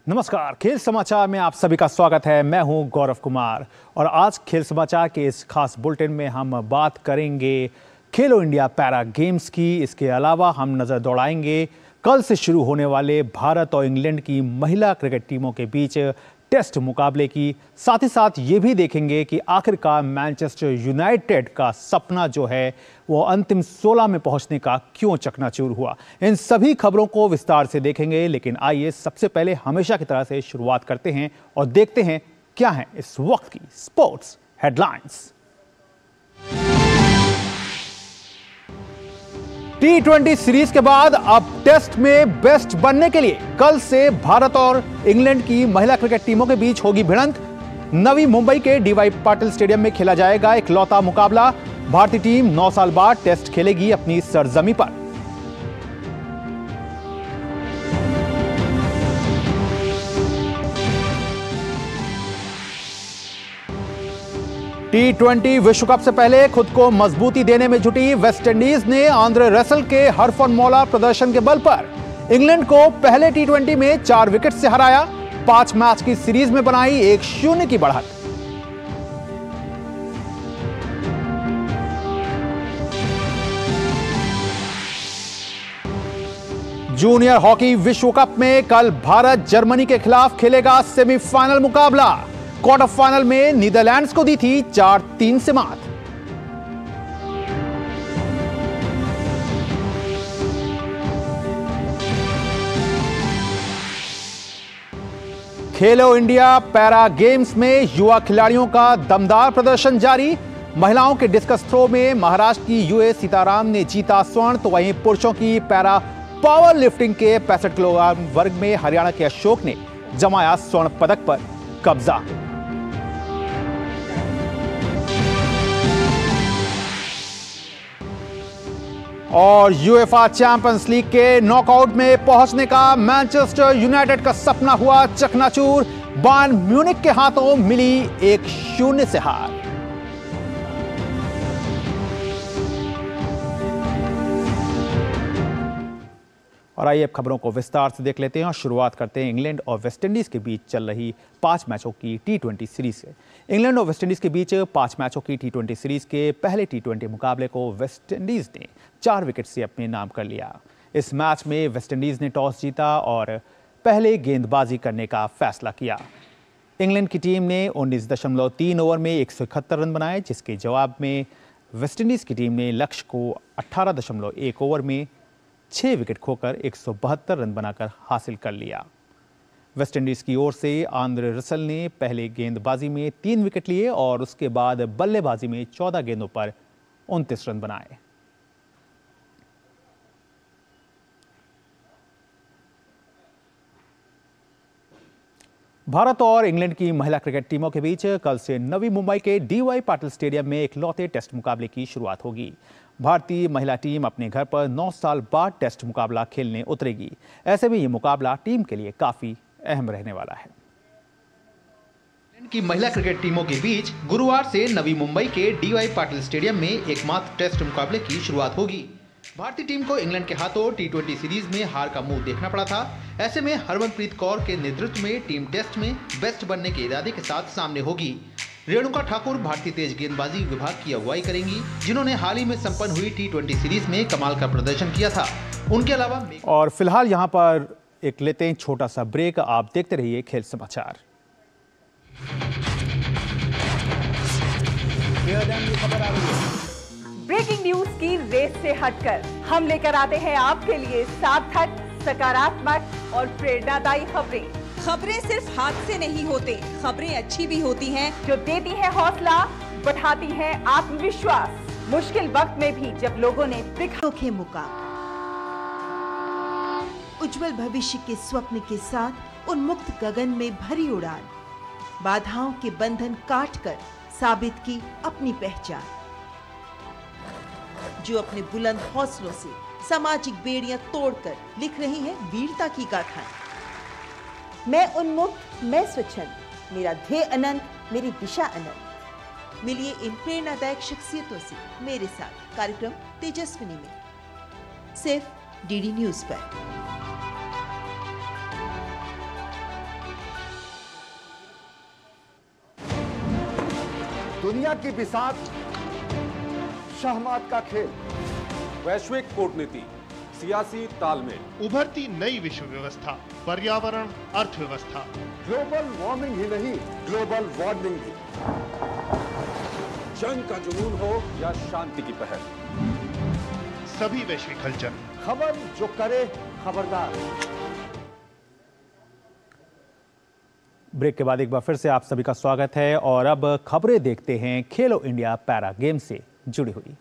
नमस्कार, खेल समाचार में आप सभी का स्वागत है। मैं हूं गौरव कुमार और आज खेल समाचार के इस खास बुलेटिन में हम बात करेंगे खेलो इंडिया पैरा गेम्स की। इसके अलावा हम नजर दौड़ाएंगे कल से शुरू होने वाले भारत और इंग्लैंड की महिला क्रिकेट टीमों के बीच टेस्ट मुकाबले की। साथ ही साथ ये भी देखेंगे कि आखिरकार मैनचेस्टर यूनाइटेड का सपना जो है वो अंतिम 16 में पहुंचने का क्यों चकनाचूर हुआ। इन सभी खबरों को विस्तार से देखेंगे, लेकिन आइए सबसे पहले हमेशा की तरह से शुरुआत करते हैं और देखते हैं क्या है इस वक्त की स्पोर्ट्स हेडलाइंस। T20 सीरीज के बाद अब टेस्ट में बेस्ट बनने के लिए कल से भारत और इंग्लैंड की महिला क्रिकेट टीमों के बीच होगी भिड़ंत। नवी मुंबई के डीवाई पाटिल स्टेडियम में खेला जाएगा इकलौता मुकाबला। भारतीय टीम 9 साल बाद टेस्ट खेलेगी अपनी सरजमी पर। T20 विश्व कप से पहले खुद को मजबूती देने में जुटी वेस्टइंडीज ने आंद्रे रसेल के हरफनमौला प्रदर्शन के बल पर इंग्लैंड को पहले T20 में 4 विकेट से हराया। 5 मैच की सीरीज में बनाई 1-0 की बढ़त। जूनियर हॉकी विश्व कप में कल भारत जर्मनी के खिलाफ खेलेगा सेमीफाइनल मुकाबला। क्वार्टर फाइनल में नीदरलैंड्स को दी थी 4-3 से मात। खेलो इंडिया पैरा गेम्स में युवा खिलाड़ियों का दमदार प्रदर्शन जारी। महिलाओं के डिस्कस थ्रो में महाराष्ट्र की यूए सीताराम ने जीता स्वर्ण, तो वहीं पुरुषों की पैरा पावर लिफ्टिंग के 65 किलोग्राम वर्ग में हरियाणा के अशोक ने जमाया स्वर्ण पदक पर कब्जा। और यूएफए चैंपियंस लीग के नॉकआउट में पहुंचने का मैनचेस्टर यूनाइटेड का सपना हुआ चकनाचूर। बायर्न म्यूनिख के हाथों मिली 1-0 से हार। और आइए अब खबरों को विस्तार से देख लेते हैं और शुरुआत करते हैं इंग्लैंड और वेस्टइंडीज के बीच चल रही 5 मैचों की T20 सीरीज से। इंग्लैंड और वेस्टइंडीज के बीच 5 मैचों की T20 सीरीज के पहले T20 मुकाबले को वेस्टइंडीज ने 4 विकेट से अपने नाम कर लिया। इस मैच में वेस्टइंडीज ने टॉस जीता और पहले गेंदबाजी करने का फैसला किया। इंग्लैंड की टीम ने 19.3 ओवर में 171 रन बनाए, जिसके जवाब में वेस्टइंडीज की टीम ने लक्ष्य को 18.1 ओवर में 6 विकेट खोकर 172 रन बनाकर हासिल कर लिया। वेस्टइंडीज की ओर से आंद्रे रसेल ने पहले गेंदबाजी में 3 विकेट लिए और उसके बाद बल्लेबाजी में 14 गेंदों पर 29 रन बनाए। भारत और इंग्लैंड की महिला क्रिकेट टीमों के बीच कल से नवी मुंबई के डीवाई पाटिल स्टेडियम में इकलौते टेस्ट मुकाबले की शुरुआत होगी। भारतीय महिला टीम अपने घर पर 9 साल बाद टेस्ट मुकाबला खेलने उतरेगी। ऐसे में यह मुकाबला टीम के लिए काफी अहम रहने वाला है। इंग्लैंड की महिला क्रिकेट टीमों के बीच गुरुवार से नवी मुंबई के डीवाई पाटिल स्टेडियम में एकमात्र टेस्ट मुकाबले की शुरुआत होगी। भारतीय टीम को इंग्लैंड के हाथों T20 सीरीज में हार का मुंह देखना पड़ा था। ऐसे में हरमनप्रीत कौर के नेतृत्व में टीम टेस्ट में बेस्ट बनने के इरादे के साथ सामने होगी। रेणुका ठाकुर भारतीय तेज गेंदबाजी विभाग की अगुवाई करेंगी, जिन्होंने हाल ही में संपन्न हुई T20 सीरीज में कमाल का प्रदर्शन किया था। उनके अलावा और फिलहाल यहाँ पर एक लेते हैं छोटा सा ब्रेक। आप देखते रहिए खेल समाचार। ब्रेकिंग न्यूज की रेस से हटकर हम लेकर आते हैं आपके लिए सार्थक, सकारात्मक और प्रेरणादायी खबरें सिर्फ हाथ से नहीं होते, खबरें अच्छी भी होती हैं जो देती है हौसला, बढ़ाती है आत्मविश्वास। मुश्किल वक्त में भी जब लोगों ने के मुकाबले उज्जवल भविष्य के स्वप्न के साथ उन्मुक्त गगन में भरी उड़ान, बाधाओं के बंधन काटकर साबित की अपनी पहचान। जो अपने बुलंद हौसलों से सामाजिक बेड़ियां तोड़कर लिख रही हैं वीरता की गाथाएं। मैं उन्मुक्त, मैं स्वच्छंद, मेरा ध्येय अनंत, मेरी दिशा अनंत। मिलिए इन प्रेरणादायक शख्सियतों से मेरे साथ कार्यक्रम तेजस्विनी में, सिर्फ डीडी न्यूज पर। दुनिया की बिसात, शहमात का खेल, वैश्विक कूटनीति, सियासी तालमेल, उभरती नई विश्व व्यवस्था, पर्यावरण, अर्थव्यवस्था, ग्लोबल वार्मिंग ही नहीं, ग्लोबल वार्निंग भी। जंग का जुनून हो या शांति की पहल, सभी वैश्विक हलचल, खबर जो करे खबरदार। ब्रेक के बाद एक बार फिर से आप सभी का स्वागत है और अब खबरें देखते हैं खेलो इंडिया पैरा गेम से जुड़ी हुई।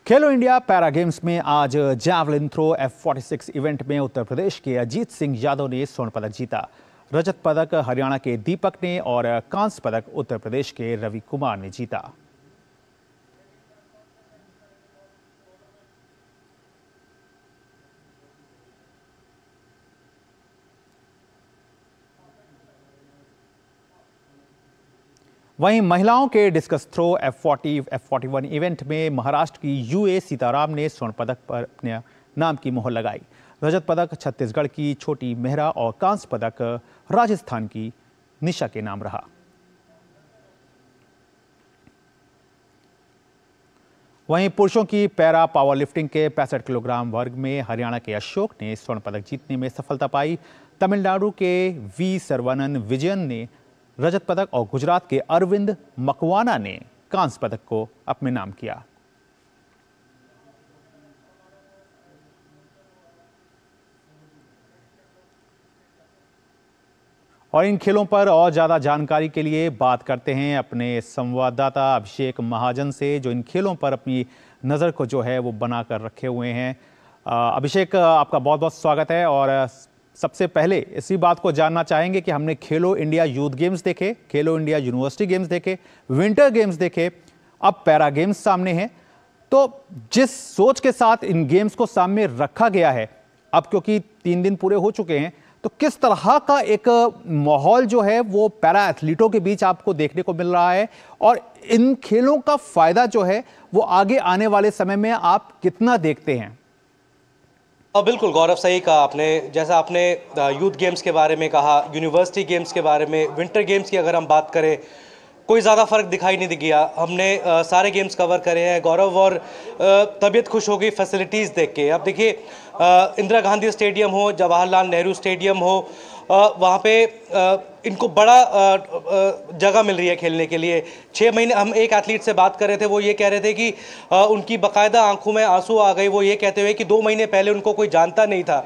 खेलो इंडिया पैरा गेम्स में आज जैवलिन थ्रो F46 इवेंट में उत्तर प्रदेश के अजीत सिंह यादव ने स्वर्ण पदक जीता। रजत पदक हरियाणा के दीपक ने और कांस्य पदक उत्तर प्रदेश के रवि कुमार ने जीता। वहीं महिलाओं के discus throw F40, F41 event में महाराष्ट्र की यूए सीताराम ने स्वर्ण पदक पर अपने नाम की मोहर लगाई। रजत पदक छत्तीसगढ़ की छोटी मेहरा और कांस्य पदक राजस्थान की निशा के नाम रहा। वहीं पुरुषों की पैरा पावर लिफ्टिंग के 65 किलोग्राम वर्ग में हरियाणा के अशोक ने स्वर्ण पदक जीतने में सफलता पाई। तमिलनाडु के वी सर्वानन विजयन ने रजत पदक और गुजरात के अरविंद मकवाना ने कांस्य पदक को अपने नाम किया। और इन खेलों पर और ज्यादा जानकारी के लिए बात करते हैं अपने संवाददाता अभिषेक महाजन से, जो इन खेलों पर अपनी नजर को जो है वो बनाकर रखे हुए हैं। अभिषेक, आपका बहुत बहुत स्वागत है। और सबसे पहले इसी बात को जानना चाहेंगे कि हमने खेलो इंडिया यूथ गेम्स देखे, खेलो इंडिया यूनिवर्सिटी गेम्स देखे, विंटर गेम्स देखे, अब पैरा गेम्स सामने हैं। तो जिस सोच के साथ इन गेम्स को सामने रखा गया है, अब क्योंकि 3 दिन पूरे हो चुके हैं, तो किस तरह का एक माहौल जो है वो पैरा एथलीटों के बीच आपको देखने को मिल रहा है, और इन खेलों का फायदा जो है वो आगे आने वाले समय में आप कितना देखते हैं? बिल्कुल गौरव, सही कहा आपने। जैसा आपने यूथ गेम्स के बारे में कहा, यूनिवर्सिटी गेम्स के बारे में, विंटर गेम्स की अगर हम बात करें, कोई ज़्यादा फ़र्क दिखाई नहीं दिया। हमने सारे गेम्स कवर करे हैं गौरव, और तबीयत खुश हो गई फैसिलिटीज़ देख के। अब देखिए, इंदिरा गांधी स्टेडियम हो, जवाहरलाल नेहरू स्टेडियम हो, वहाँ पे इनको बड़ा जगह मिल रही है खेलने के लिए। 6 महीने, हम एक एथलीट से बात कर रहे थे, वो ये कह रहे थे कि उनकी बाकायदा आंखों में आंसू आ गए, वो ये कहते हुए कि 2 महीने पहले उनको कोई जानता नहीं था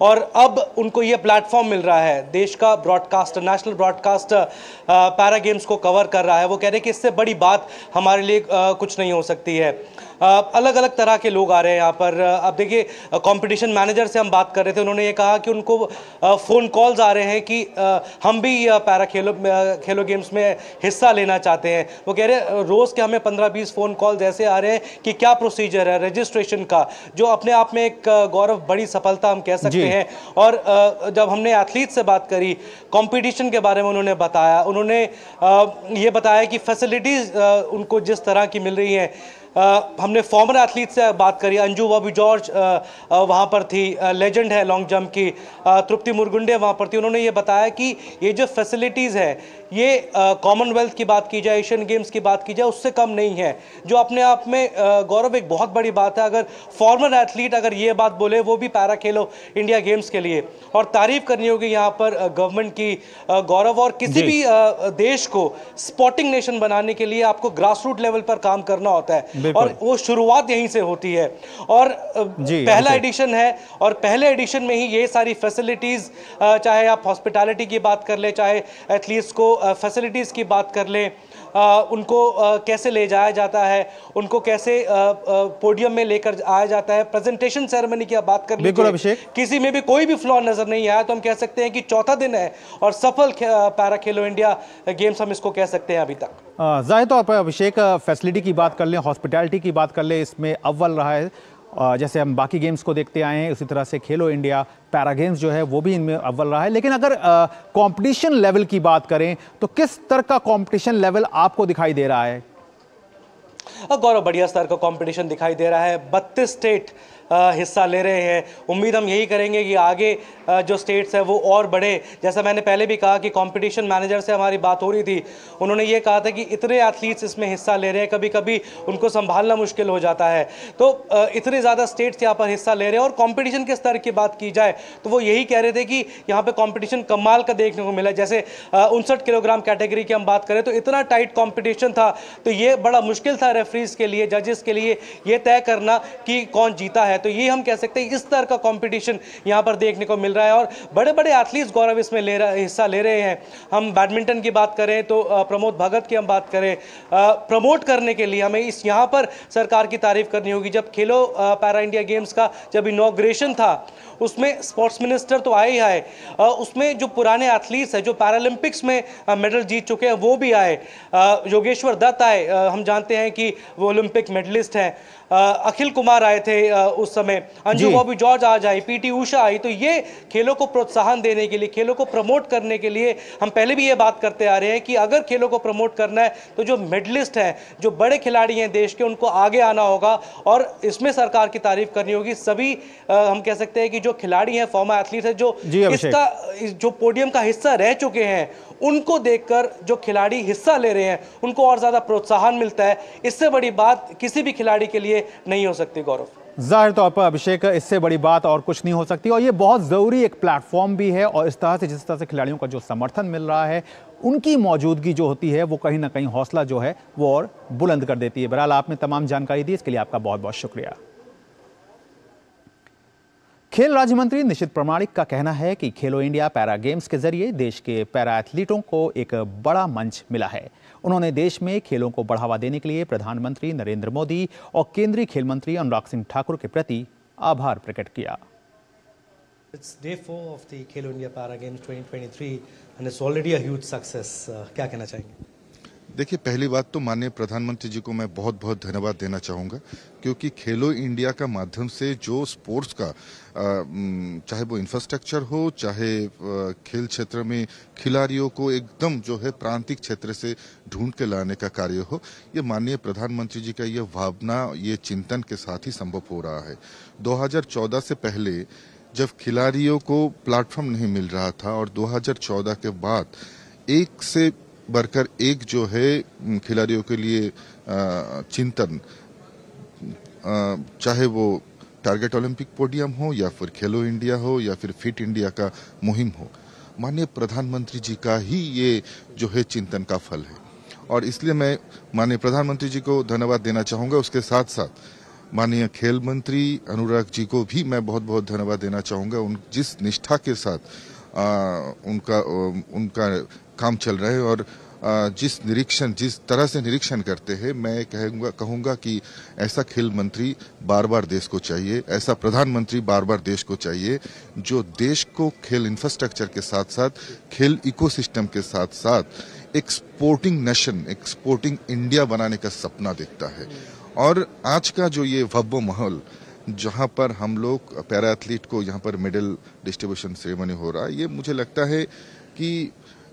और अब उनको ये प्लेटफॉर्म मिल रहा है। देश का broadcaster, national broadcaster para games को कवर कर रहा है। वो कह रहे हैं कि इससे बड़ी बात हमारे लिए कुछ नहीं हो सकती है। अलग अलग तरह के लोग आ रहे हैं यहाँ पर। अब देखिए, कंपटीशन मैनेजर से हम बात कर रहे थे, उन्होंने ये कहा कि उनको फ़ोन कॉल्स आ रहे हैं कि हम भी पैरा खेलो गेम्स में हिस्सा लेना चाहते हैं। वो कह रहे हैं रोज़ के हमें 15-20 फ़ोन कॉल्स ऐसे आ रहे हैं कि क्या प्रोसीजर है रजिस्ट्रेशन का, जो अपने आप में एक गौरव बड़ी सफलता हम कह सकते हैं। और जब हमने एथलीट से बात करी, कंपटीशन के बारे में उन्होंने बताया, उन्होंने ये बताया कि फैसिलिटीज़ उनको जिस तरह की मिल रही हैं। हमने फॉर्मर एथलीट से बात करी, अंजू बॉबी जॉर्ज वहाँ पर थी, लेजेंड है लॉन्ग जंप की, तृप्ति मुरगुंडे वहाँ पर थी। उन्होंने ये बताया कि ये जो फैसिलिटीज़ है ये कॉमनवेल्थ की बात की जाए, एशियन गेम्स की बात की जाए, उससे कम नहीं है, जो अपने आप में गौरव एक बहुत बड़ी बात है। अगर फॉर्मर एथलीट अगर ये बात बोले, वो भी पैरा खेलो इंडिया गेम्स के लिए, और तारीफ करनी होगी यहाँ पर गवर्नमेंट की गौरव। और किसी भी देश को स्पोर्टिंग नेशन बनाने के लिए आपको ग्रास रूट लेवल पर काम करना होता है, और वो शुरुआत यहीं से होती है। और पहला एडिशन है, और पहले एडिशन में ही ये सारी फैसिलिटीज़, चाहे आप हॉस्पिटैलिटी की बात कर ले, चाहे एथलीट्स को फैसिलिटीज़ की बात कर लें, उनको कैसे ले जाया जाता है, उनको कैसे पोडियम में लेकर आया जाता है, प्रेजेंटेशन सेरेमनी की आप बात कर लीजिए, किसी में भी कोई भी फ्लॉ नजर नहीं आया, तो हम कह सकते हैं कि चौथा दिन है और सफल पैरा खेलो इंडिया गेम्स हम इसको कह सकते हैं अभी तक। जाहिर तौर पर अभिषेक, फैसिलिटी की बात कर लें, हॉस्पिटैलिटी की बात कर लें, इसमें अव्वल रहा है, जैसे हम बाकी गेम्स को देखते आए हैं, उसी तरह से खेलो इंडिया पैरा गेम्स जो है वो भी इनमें अव्वल रहा है। लेकिन अगर कंपटीशन लेवल की बात करें तो किस तरह का कंपटीशन लेवल आपको दिखाई दे रहा है? गौरव, बढ़िया स्तर का कंपटीशन दिखाई दे रहा है। 32 स्टेट हिस्सा ले रहे हैं। उम्मीद हम यही करेंगे कि आगे जो स्टेट्स है वो और बढ़े। जैसा मैंने पहले भी कहा कि कंपटीशन मैनेजर से हमारी बात हो रही थी, उन्होंने ये कहा था कि इतने एथलीट्स इसमें हिस्सा ले रहे हैं, कभी कभी उनको संभालना मुश्किल हो जाता है। तो इतने ज़्यादा स्टेट्स यहाँ पर हिस्सा ले रहे हैं। और कंपटीशन के स्तर की बात की जाए तो वो यही कह रहे थे कि यहाँ पर कॉम्पिटिशन कमाल का देखने को मिला। जैसे 59 किलोग्राम कैटेगरी की हम बात करें तो इतना टाइट कॉम्पिटिशन था, तो ये बड़ा मुश्किल था रेफरीज के लिए, जजेस के लिए ये तय करना कि कौन जीता है। तो ये हम कह सकते हैं इस तरह का कंपटीशन यहां पर देखने को मिल रहा है। और बड़े बड़े एथलीट्स गौरव इसमें हिस्सा ले रहे हैं। हम बैडमिंटन की बात करें तो प्रमोद भगत की हम बात करें, प्रमोट करने के लिए हमें इस यहां पर सरकार की तारीफ करनी होगी। जब खेलो पैरा इंडिया गेम्स का जब इनॉग्रेशन था उसमें स्पोर्ट्स मिनिस्टर तो आए ही आए, उसमें जो पुराने एथलीट्स हैं जो पैरालंपिक्स में मेडल जीत चुके हैं वो भी आए। योगेश्वर दत्त आए, हम जानते हैं कि वो ओलंपिक मेडलिस्ट हैं। अखिल कुमार आए थे उस समय, अंजू बॉबी जॉर्ज आज आई, पीटी उषा आई। तो ये खेलों को प्रोत्साहन देने के लिए, खेलों को प्रमोट करने के लिए हम पहले भी ये बात करते आ रहे हैं कि अगर खेलों को प्रमोट करना है तो जो मेडलिस्ट हैं, जो बड़े खिलाड़ी हैं देश के, उनको आगे आना होगा। और इसमें सरकार की तारीफ करनी होगी। सभी हम कह सकते हैं कि जो खिलाड़ी हैं, फॉर्मर एथलीट हैं, जो इसका जो पोडियम का हिस्सा रह चुके हैं, उनको देखकर जो खिलाड़ी हिस्सा ले रहे हैं उनको और ज्यादा प्रोत्साहन मिलता है। इससे बड़ी बात किसी भी खिलाड़ी के लिए नहीं हो सकती गौरव। जाहिर तौर पर अभिषेक, इससे बड़ी बात और कुछ नहीं हो सकती। और ये बहुत ज़रूरी एक प्लेटफॉर्म भी है। और इस तरह से जिस तरह से खिलाड़ियों का जो समर्थन मिल रहा है, उनकी मौजूदगी जो होती है वो कहीं ना कहीं हौसला जो है वो और बुलंद कर देती है। बहरहाल आपने तमाम जानकारी दी, इसके लिए आपका बहुत बहुत शुक्रिया। खेल राज्य मंत्री निशित प्रामाणिक का कहना है कि खेलो इंडिया पैरा गेम्स के जरिए देश के पैरा एथलीटों को एक बड़ा मंच मिला है। उन्होंने देश में खेलों को बढ़ावा देने के लिए प्रधानमंत्री नरेंद्र मोदी और केंद्रीय खेल मंत्री अनुराग सिंह ठाकुर के प्रति आभार प्रकट किया। It's day 4 of the Khelo India Para Games 2023 and it's already a huge success. क्या कहना चाहेंगे? देखिए, पहली बात तो माननीय प्रधानमंत्री जी को मैं बहुत बहुत धन्यवाद देना चाहूँगा, क्योंकि खेलो इंडिया का माध्यम से जो स्पोर्ट्स का चाहे वो इंफ्रास्ट्रक्चर हो, चाहे खेल क्षेत्र में खिलाड़ियों को एकदम जो है प्रांतिक क्षेत्र से ढूंढ के लाने का कार्य हो, ये माननीय प्रधानमंत्री जी का ये भावना, ये चिंतन के साथ ही संभव हो रहा है। 2014 से पहले जब खिलाड़ियों को प्लेटफॉर्म नहीं मिल रहा था और 2014 के बाद एक से बढ़कर एक जो है खिलाड़ियों के लिए चिंतन, चाहे वो टारगेट ओलंपिक पोडियम हो या फिर खेलो इंडिया हो या फिर फिट इंडिया का मुहिम हो, माननीय प्रधानमंत्री जी का ही ये जो है चिंतन का फल है। और इसलिए मैं माननीय प्रधानमंत्री जी को धन्यवाद देना चाहूँगा। उसके साथ साथ माननीय खेल मंत्री अनुराग जी को भी मैं बहुत बहुत धन्यवाद देना चाहूँगा। उन जिस निष्ठा के साथ उनका काम चल रहा है और जिस तरह से निरीक्षण करते हैं, मैं कहूँगा कि ऐसा खेल मंत्री बार बार देश को चाहिए, ऐसा प्रधानमंत्री बार बार देश को चाहिए, जो देश को खेल इंफ्रास्ट्रक्चर के साथ साथ खेल इकोसिस्टम के साथ साथ एक स्पोर्टिंग नेशन, एक स्पोर्टिंग इंडिया बनाने का सपना देखता है। और आज का जो ये भव्य माहौल, जहाँ पर हम लोग पैरा एथलीट को यहाँ पर मेडल डिस्ट्रीब्यूशन सेरेमनी हो रहा है, ये मुझे लगता है कि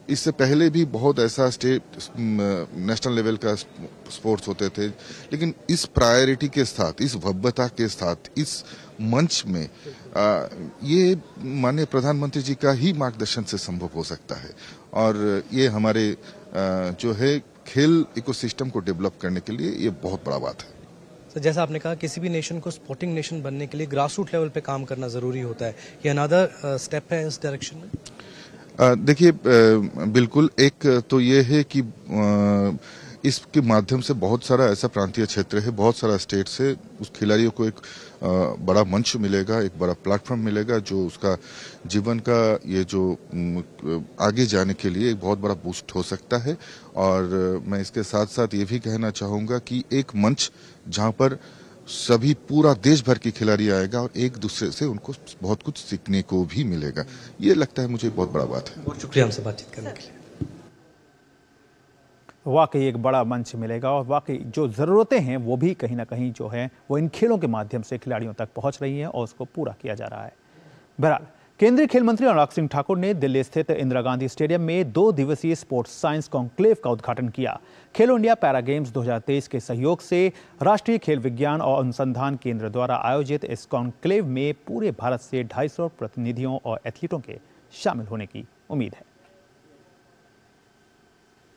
इससे पहले भी बहुत ऐसा स्टेट नेशनल लेवल का स्पोर्ट्स होते थे, लेकिन इस प्रायोरिटी के साथ, इस भव्यता के साथ, इस मंच में ये माननीय प्रधानमंत्री जी का ही मार्गदर्शन से संभव हो सकता है। और ये हमारे जो है खेल इकोसिस्टम को डेवलप करने के लिए ये बहुत बड़ा बात है। तो जैसा आपने कहा, किसी भी नेशन को स्पोर्टिंग नेशन बनने के लिए ग्रास रूट लेवल पे काम करना जरूरी होता है। ये अनदर स्टेप है इस डायरेक्शन में। देखिए, बिल्कुल। एक तो ये है कि इसके माध्यम से बहुत सारा ऐसा प्रांतीय क्षेत्र है, बहुत सारा स्टेट से उस खिलाड़ियों को एक बड़ा मंच मिलेगा, एक बड़ा प्लेटफॉर्म मिलेगा, जो उसका जीवन का ये जो आगे जाने के लिए एक बहुत बड़ा बूस्ट हो सकता है। और मैं इसके साथ साथ ये भी कहना चाहूँगा कि एक मंच जहाँ पर सभी पूरा देश भर के खिलाड़ी आएगा और एक दूसरे से उनको बहुत कुछ सीखने को भी मिलेगा, ये लगता है मुझे बहुत बड़ा बात है। बहुत शुक्रिया हमसे बातचीत करने के लिए। वाकई एक बड़ा मंच मिलेगा और वाकई जो ज़रूरतें हैं वो भी कहीं ना कहीं जो है वो इन खेलों के माध्यम से खिलाड़ियों तक पहुंच रही हैं और उसको पूरा किया जा रहा है। बहरहाल केंद्रीय खेल मंत्री अनुराग सिंह ठाकुर ने दिल्ली स्थित इंदिरा गांधी स्टेडियम में 2 दिवसीय स्पोर्ट्स साइंस कॉन्क्लेव का उद्घाटन किया। खेलो इंडिया पैरा गेम्स 2023 के सहयोग से राष्ट्रीय खेल विज्ञान और अनुसंधान केंद्र द्वारा आयोजित इस कॉन्क्लेव में पूरे भारत से 250 प्रतिनिधियों और एथलीटों के शामिल होने की उम्मीद है।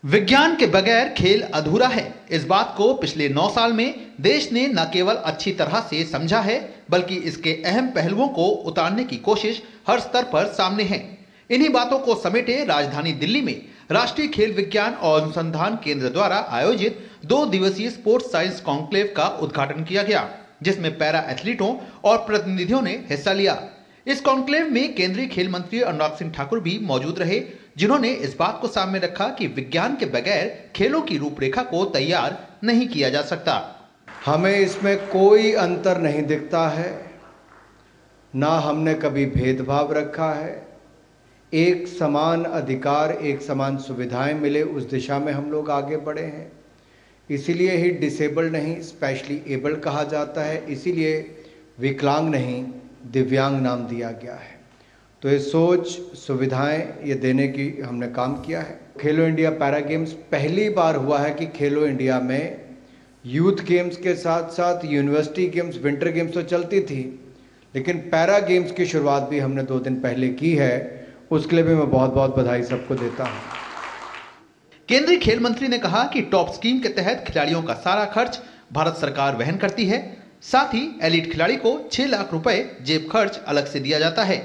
विज्ञान के बगैर खेल अधूरा है, इस बात को पिछले 9 साल में देश ने न केवल अच्छी तरह से समझा है बल्कि इसके अहम पहलुओं को उतारने की कोशिश हर स्तर पर सामने है। इन्हीं बातों को समेटे राजधानी दिल्ली में राष्ट्रीय खेल विज्ञान और अनुसंधान केंद्र द्वारा आयोजित 2 दिवसीय स्पोर्ट्स साइंस कॉन्क्लेव का उद्घाटन किया गया, जिसमें पैरा एथलीटों और प्रतिनिधियों ने हिस्सा लिया। इस कॉन्क्लेव में केंद्रीय खेल मंत्री अनुराग सिंह ठाकुर भी मौजूद रहे, जिन्होंने इस बात को सामने रखा कि विज्ञान के बगैर खेलों की रूपरेखा को तैयार नहीं किया जा सकता। हमें इसमें कोई अंतर नहीं दिखता है, ना हमने कभी भेदभाव रखा है। एक समान अधिकार, एक समान सुविधाएं मिले, उस दिशा में हम लोग आगे बढ़े हैं। इसीलिए ही डिसेबल्ड नहीं, स्पेशली एबल्ड कहा जाता है, इसीलिए विकलांग नहीं, दिव्यांग नाम दिया गया है। तो ये सोच, सुविधाएं ये देने की हमने काम किया है। खेलो इंडिया पैरा गेम्स पहली बार हुआ है कि खेलो इंडिया में यूथ गेम्स के साथ साथ यूनिवर्सिटी गेम्स, विंटर गेम्स तो चलती थी, लेकिन पैरा गेम्स की शुरुआत भी हमने 2 दिन पहले की है। उसके लिए भी मैं बहुत बहुत बधाई सबको देता हूँ। केंद्रीय खेल मंत्री ने कहा कि टॉप स्कीम के तहत खिलाड़ियों का सारा खर्च भारत सरकार वहन करती है। साथ ही एलीट खिलाड़ी को 6 लाख रुपए जेब खर्च अलग से दिया जाता है।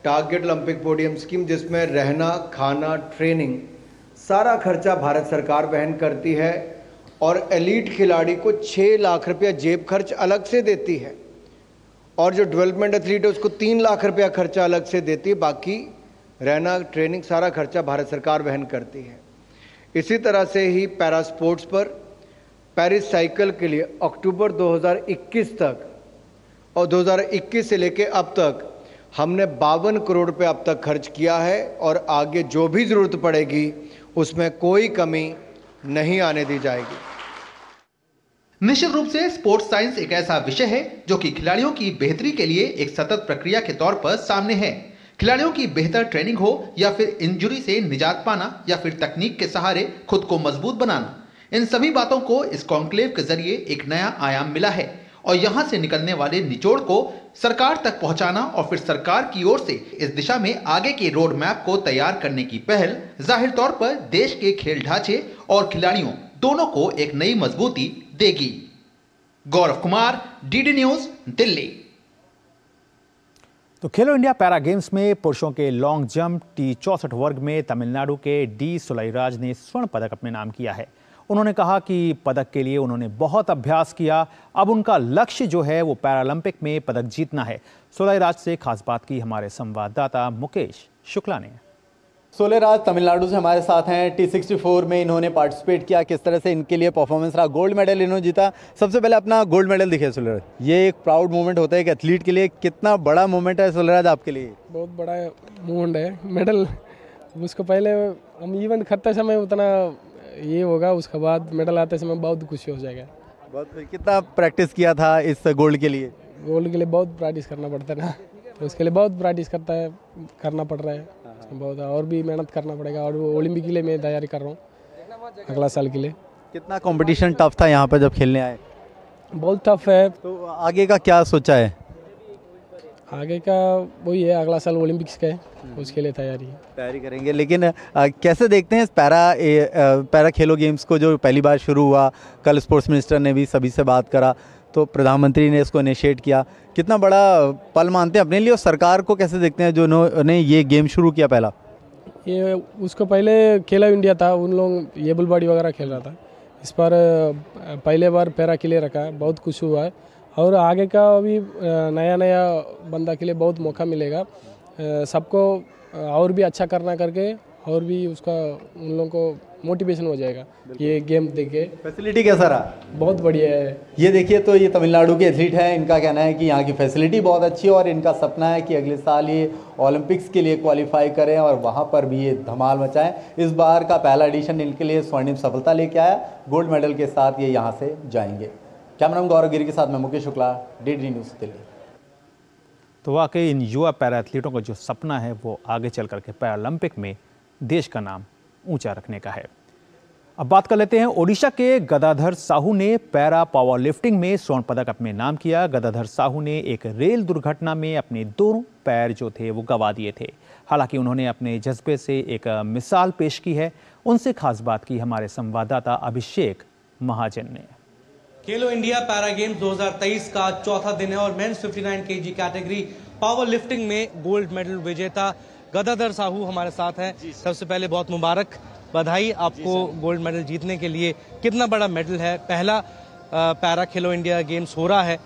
टारगेट ओलंपिक पोडियम स्कीम, जिसमें रहना, खाना, ट्रेनिंग, सारा खर्चा भारत सरकार वहन करती है और एलीट खिलाड़ी को 6 लाख रुपया जेब खर्च अलग से देती है और जो डेवलपमेंट एथलीट है उसको 3 लाख रुपया खर्चा अलग से देती है। बाकी रहना, ट्रेनिंग, सारा खर्चा भारत सरकार वहन करती है। इसी तरह से ही पैरा स्पोर्ट्स पर पेरिस साइकिल के लिए अक्टूबर 2021 तक और 2021 से लेके अब तक हमने 52 करोड़ रुपए अब तक खर्च किया है और आगे जो भी जरूरत पड़ेगी उसमें कोई कमी नहीं आने दी जाएगी। निश्चित रूप से स्पोर्ट्स साइंस एक ऐसा विषय है जो कि खिलाड़ियों की बेहतरी के लिए एक सतत प्रक्रिया के तौर पर सामने है। खिलाड़ियों की बेहतर ट्रेनिंग हो या फिर इंजरी से निजात पाना या फिर तकनीक के सहारे खुद को मजबूत बनाना, इन सभी बातों को इस कॉन्क्लेव के जरिए एक नया आयाम मिला है और यहां से निकलने वाले निचोड़ को सरकार तक पहुंचाना और फिर सरकार की ओर से इस दिशा में आगे के रोड मैप को तैयार करने की पहल जाहिर तौर पर देश के खेल ढांचे और खिलाड़ियों दोनों को एक नई मजबूती देगी। Gaurav Kumar, DD news, Delhi. तो खेलो इंडिया पैरा गेम्स में पुरुषों के लॉन्ग जंप T64 वर्ग में तमिलनाडु के डी सुलाइराज ने स्वर्ण पदक अपने नाम किया है। उन्होंने कहा कि पदक के लिए उन्होंने बहुत अभ्यास किया, अब उनका लक्ष्य जो है वो पैरालंपिक में पदक जीतना है। सुलाइराज से खास बात की हमारे संवाददाता मुकेश शुक्ला ने। सुलाइराज तमिलनाडु से हमारे साथ हैं। T64 में इन्होंने पार्टिसिपेट किया, किस तरह से इनके लिए परफॉर्मेंस रहा, गोल्ड मेडल इन्होंने जीता। सबसे पहले अपना गोल्ड मेडल दिखे सुलाइराज, ये एक प्राउड मोमेंट होता है एक एथलीट के लिए, कितना बड़ा मोमेंट है सुलाइराज आपके लिए? बहुत बड़ा मोमेंट है। मेडल उसको पहले हम इवेंट करते समय उतना ये होगा, उसके बाद मेडल आते समय बहुत खुशी हो जाएगा। बहुत। कितना प्रैक्टिस किया था इस गोल्ड के लिए? गोल्ड के लिए बहुत प्रैक्टिस करना पड़ता है ना, तो उसके लिए बहुत प्रैक्टिस करना पड़ रहा है बहुत, और भी मेहनत करना पड़ेगा। और वो ओलंपिक के लिए मैं तैयारी कर रहा हूँ अगला साल के लिए। कितना कंपटीशन टफ था यहाँ पर जब खेलने आए? बहुत टफ है। तो आगे का क्या सोचा है? आगे का वही है, अगला साल ओलंपिक्स का है, उसके लिए तैयारी करेंगे। लेकिन कैसे देखते हैं इस पैरा खेलो गेम्स को जो पहली बार शुरू हुआ? कल स्पोर्ट्स मिनिस्टर ने भी सभी से बात करा, तो प्रधानमंत्री ने इसको इनिशिएट किया, कितना बड़ा पल मानते हैं अपने लिए? और सरकार को कैसे देखते हैं जो उन्होंने ये गेम शुरू किया पहला? ये उसको पहले खेलो इंडिया था, उन लोग एबल बॉडी वगैरह खेल रहा था। इस पर पहले बार पैरा के लिए रखा है, बहुत खुश हुआ है। और आगे का अभी नया बंदा के लिए बहुत मौका मिलेगा, सबको और भी अच्छा करना करके और भी उसका उन लोगों को मोटिवेशन हो जाएगा ये गेम देख के। फैसिलिटी कैसा रहा? बहुत बढ़िया है। ये देखिए तो ये तमिलनाडु के एथलीट हैं, इनका कहना है कि यहाँ की फैसिलिटी बहुत अच्छी है और इनका सपना है कि अगले साल ये ओलंपिक्स के लिए क्वालिफाई करें और वहाँ पर भी ये धमाल मचाएं। इस बार का पहला एडिशन इनके लिए स्वर्णिम सफलता लेके आया, गोल्ड मेडल के साथ ये यहाँ से जाएंगे। कैमरामैन गौरव गिरी के साथ मैं मुकेश शुक्ला, DD न्यूज़ दिल्ली। तो वाकई इन युवा पैरा एथलीटों का जो सपना है वो आगे चल करके पैरालंपिक में देश का नाम ऊंचा रखने का है। अब बात कर लेते हैं ओडिशा के गदाधर साहू ने पैरा पावर लिफ्टिंग में स्वर्ण पदक अपने नाम किया। गदाधर साहू ने एक रेल दुर्घटना में अपने दोनों पैर जो थे वो गंवा दिए थे। हालांकि उन्होंने अपने जज्बे से एक मिसाल पेश की है। उनसे खास बात की हमारे संवाददाता अभिषेक महाजन ने। खेलो इंडिया पैरा गेम्स 2023 का चौथा दिन है और men's 59 kg category power lifting में गोल्ड मेडल विजेता गदाधर साहू हमारे साथ हैं। सबसे पहले बहुत मुबारक, बधाई आपको गोल्ड मेडल जीतने के लिए। कितना बड़ा मेडल है, पहला पैरा खेलो इंडिया गेम्स हो रहा है,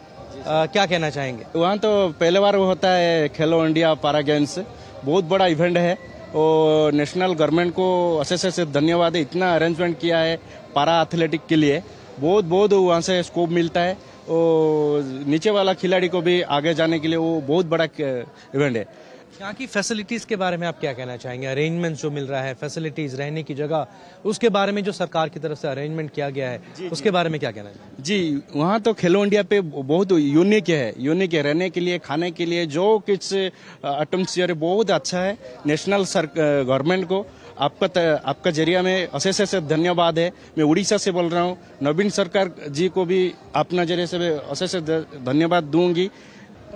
क्या कहना चाहेंगे? वहाँ तो पहले बार होता है खेलो इंडिया पैरा गेम्स, बहुत बड़ा इवेंट है और नेशनल गवर्नमेंट को अशेष धन्यवाद है, इतना अरेंजमेंट किया है पैरा एथलेटिक के लिए। बहुत वहाँ से स्कोप मिलता है और नीचे वाला खिलाड़ी को भी आगे जाने के लिए वो बहुत बड़ा इवेंट है। यहाँ की फैसिलिटीज के बारे में आप क्या कहना चाहेंगे? अरेंजमेंट जो मिल रहा है, फैसिलिटीज, रहने की जगह, उसके बारे में जो सरकार की तरफ से अरेंजमेंट किया गया है उसके बारे में क्या कहना चाहेंगे? जी, वहाँ तो खेलो इंडिया पे बहुत यूनिक है, रहने के लिए, खाने के लिए, जो कुछ एटमॉस्फेयर बहुत अच्छा है। नेशनल गवर्नमेंट को आपका जरिया में अशेष धन्यवाद है। मैं उड़ीसा से बोल रहा हूँ, नवीन सरकार जी को भी अपना जरिए से अशेष धन्यवाद दूंगी।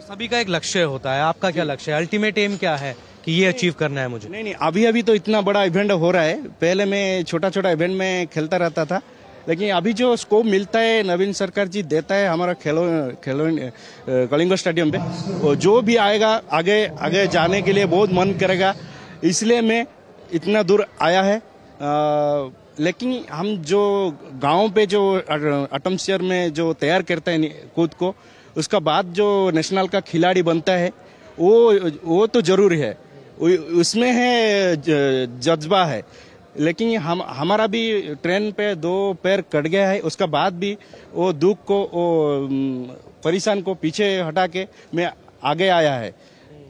सभी का एक लक्ष्य होता है, आपका क्या लक्ष्य है? अल्टीमेट एम क्या है कि ये अचीव करना है मुझे? नहीं, अभी तो इतना बड़ा इवेंट हो रहा है। पहले मैं छोटा इवेंट में खेलता रहता था, लेकिन अभी जो स्कोप मिलता है नवीन सरकार जी देता है हमारा खेलो कलिंग स्टेडियम पे, और जो भी आएगा आगे जाने के लिए बहुत मन करेगा, इसलिए मैं इतना दूर आया है। लेकिन हम जो गांव पे जो एटमॉस्फेयर में जो तैयार करते हैं खुद को, उसका बाद जो नेशनल का खिलाड़ी बनता है वो तो जरूरी है, उसमें है जज्बा है। लेकिन हमारा भी ट्रेन पे 2 पैर कट गया है, उसका बाद भी वो दुख को, वो परेशान को पीछे हटा के मैं आगे आया है।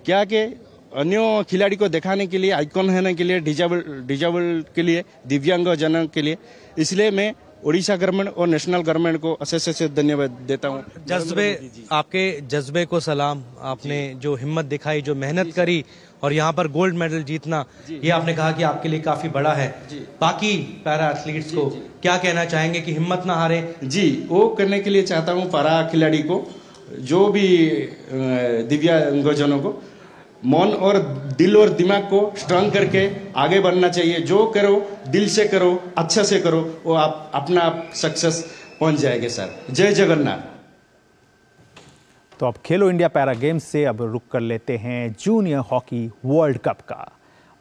क्या कि अन्य खिलाड़ी को दिखाने के लिए, आइकॉन होने के लिए, डिजेबल के लिए, दिव्यांग जनों के लिए, इसलिए मैं उड़ीसा गवर्नमेंट और नेशनल गवर्नमेंट को अशेष धन्यवाद देता हूँ। आपके जज्बे को सलाम। आपने जो हिम्मत दिखाई, जो मेहनत करी और यहाँ पर गोल्ड मेडल जीतना, ये आपने कहा कि आपके लिए काफी बड़ा है। बाकी पैरा एथलीट्स को क्या कहना चाहेंगे कि हिम्मत ना हारे? जी, वो करने के लिए चाहता हूँ पैरा खिलाड़ी को, जो भी दिव्यांगजनों को, मन और दिल और दिमाग को स्ट्रांग करके आगे बढ़ना चाहिए। जो करो दिल से करो, अच्छा से करो, वो आप अपना सक्सेस पहुंच जाएंगे सर। जय जगन्नाथ। तो अब खेलो इंडिया पैरा गेम्स से अब रुक कर लेते हैं जूनियर हॉकी वर्ल्ड कप का।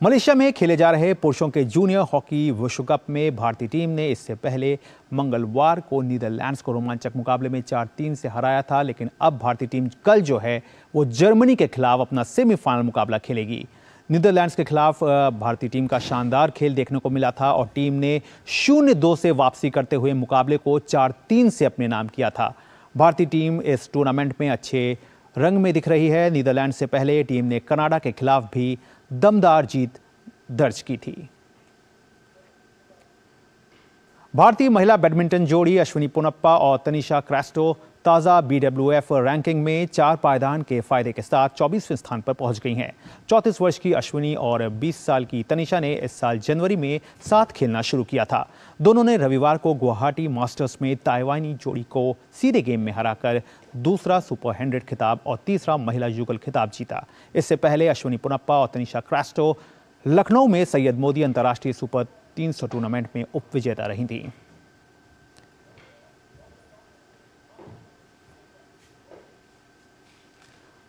मलेशिया में खेले जा रहे पुरुषों के जूनियर हॉकी विश्व कप में भारतीय टीम ने इससे पहले मंगलवार को नीदरलैंड्स को रोमांचक मुकाबले में 4-3 से हराया था। लेकिन अब भारतीय टीम कल जो है वो जर्मनी के खिलाफ अपना सेमीफाइनल मुकाबला खेलेगी। नीदरलैंड्स के खिलाफ भारतीय टीम का शानदार खेल देखने को मिला था और टीम ने 0-2 से वापसी करते हुए मुकाबले को 4-3 से अपने नाम किया था। भारतीय टीम इस टूर्नामेंट में अच्छे रंग में दिख रही है। नीदरलैंड से पहले टीम ने कनाडा के खिलाफ भी दमदार जीत दर्ज की थी। भारतीय महिला बैडमिंटन जोड़ी अश्विनी पोनप्पा और तनिषा क्रास्टो ताज़ा BWF रैंकिंग में 4 पायदान के फायदे के साथ 24वें स्थान पर पहुंच गई हैं। 34 वर्ष की अश्विनी और 20 साल की तनिषा ने इस साल जनवरी में साथ खेलना शुरू किया था। दोनों ने रविवार को गुवाहाटी मास्टर्स में ताइवानी जोड़ी को सीधे गेम में हराकर दूसरा सुपर 100 खिताब और तीसरा महिला युगल खिताब जीता। इससे पहले अश्विनी पोनप्पा और तनिषा क्रास्टो लखनऊ में सैयद मोदी अंतर्राष्ट्रीय सुपर 300 टूर्नामेंट में उपविजेता रही थी।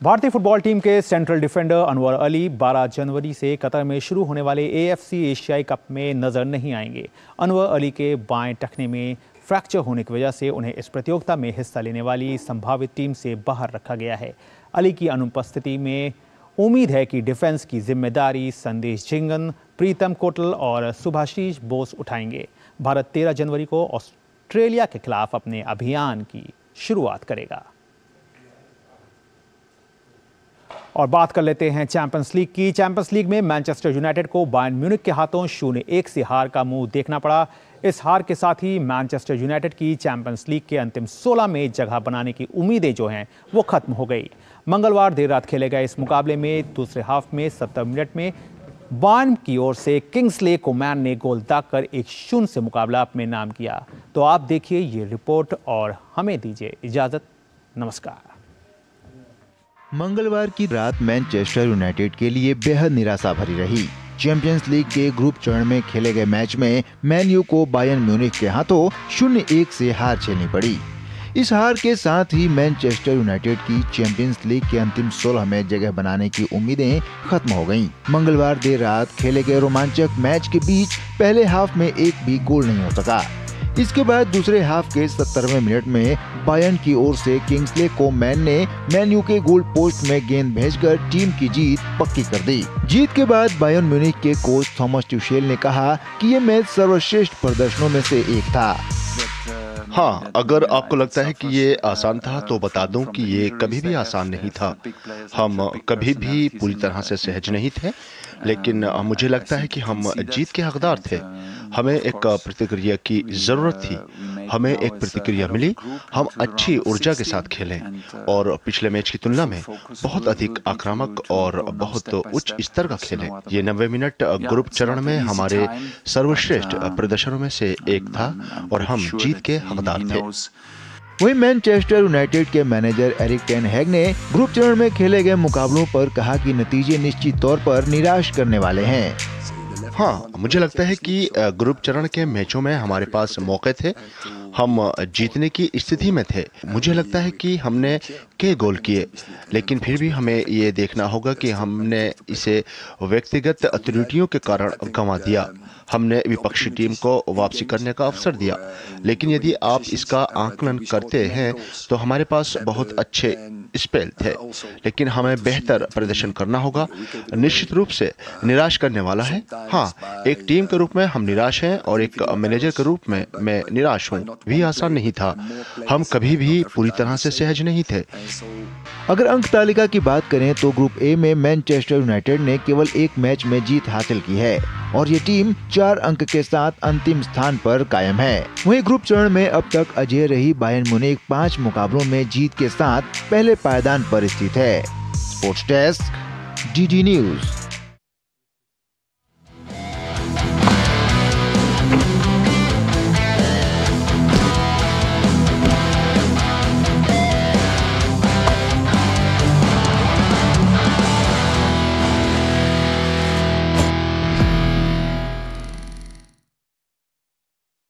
भारतीय फुटबॉल टीम के सेंट्रल डिफेंडर अनवर अली 12 जनवरी से कतर में शुरू होने वाले AFC एशियाई कप में नजर नहीं आएंगे। अनवर अली के बाएं टखने में फ्रैक्चर होने की वजह से उन्हें इस प्रतियोगिता में हिस्सा लेने वाली संभावित टीम से बाहर रखा गया है। अली की अनुपस्थिति में उम्मीद है कि डिफेंस की जिम्मेदारी संदेश झिंगन, प्रीतम कोटल और सुभाषीष बोस उठाएंगे। भारत 13 जनवरी को ऑस्ट्रेलिया के खिलाफ अपने अभियान की शुरुआत करेगा। और बात कर लेते हैं चैंपियंस लीग की। चैंपियंस लीग में मैनचेस्टर यूनाइटेड को बायर्न म्यूनिख के हाथों 0-1 से हार का मुंह देखना पड़ा। इस हार के साथ ही मैनचेस्टर यूनाइटेड की चैंपियंस लीग के अंतिम 16 में जगह बनाने की उम्मीदें जो हैं वो खत्म हो गई। मंगलवार देर रात खेले गए इस मुकाबले में दूसरे हाफ में 70 मिनट में बायर्न की ओर से किंग्सले कोमान ने गोल दागकर 1-0 से मुकाबला अपने नाम किया। तो आप देखिए ये रिपोर्ट और हमें दीजिए इजाजत। नमस्कार। मंगलवार की रात मैनचेस्टर यूनाइटेड के लिए बेहद निराशा भरी रही। चैंपियंस लीग के ग्रुप चरण में खेले गए मैच में मैन यू को बायर्न म्यूनिख के हाथों 0-1 से हार झेलनी पड़ी। इस हार के साथ ही मैनचेस्टर यूनाइटेड की चैंपियंस लीग के अंतिम 16 में जगह बनाने की उम्मीदें खत्म हो गईं। मंगलवार देर रात खेले गए रोमांचक मैच के बीच पहले हाफ में एक भी गोल नहीं हो सका। इसके बाद दूसरे हाफ के 70वें मिनट में बायर्न की ओर से किंग्सले कोमान ने मैन यू के गोल पोस्ट में गेंद भेजकर टीम की जीत पक्की कर दी। जीत के बाद बायर्न म्यूनिख के कोच थॉमस ट्यूशेल ने कहा कि ये मैच सर्वश्रेष्ठ प्रदर्शनों में से एक था। हाँ, अगर आपको लगता है कि ये आसान था तो बता दूं कि ये कभी भी आसान नहीं था। हम कभी भी पूरी तरह से सहज नहीं थे, लेकिन मुझे लगता है कि हम जीत के हकदार थे। हमें एक प्रतिक्रिया की जरूरत थी, हमें एक प्रतिक्रिया मिली। हम अच्छी ऊर्जा के साथ खेले और पिछले मैच की तुलना में बहुत अधिक आक्रामक और बहुत उच्च स्तर का खेले। ये 90 मिनट ग्रुप चरण में हमारे सर्वश्रेष्ठ प्रदर्शनों में से एक था और हम जीत के हकदार थे। वहीं मैनचेस्टर यूनाइटेड के मैनेजर एरिक टेन हैग ने ग्रुप चरण में खेले गए मुकाबलों पर कहा कि नतीजे निश्चित तौर पर निराश करने वाले हैं। हाँ, मुझे लगता है कि ग्रुप चरण के मैचों में हमारे पास मौके थे, हम जीतने की स्थिति में थे। मुझे लगता है कि हमने कई गोल किए, लेकिन फिर भी हमें ये देखना होगा कि हमने इसे व्यक्तिगत त्रुटियों के कारण गंवा दिया। हमने विपक्षी टीम को वापसी करने का अवसर दिया, लेकिन यदि आप इसका आकलन करते हैं तो हमारे पास बहुत अच्छे स्पेल थे, लेकिन हमें बेहतर प्रदर्शन करना होगा। निश्चित रूप से निराश करने वाला है। हाँ, एक टीम के रूप में हम निराश हैं और एक मैनेजर के रूप में मैं निराश हूँ। भी आसान नहीं था, हम कभी भी पूरी तरह से सहज नहीं थे। अगर अंक तालिका की बात करें तो ग्रुप ए में मैनचेस्टर यूनाइटेड ने केवल एक मैच में जीत हासिल की है और ये टीम 4 अंक के साथ अंतिम स्थान पर कायम है। वहीं ग्रुप चरण में अब तक अजेय रही बायर्न म्यूनिख 5 मुकाबलों में जीत के साथ पहले पायदान पर स्थित है। Sports desk, DD news.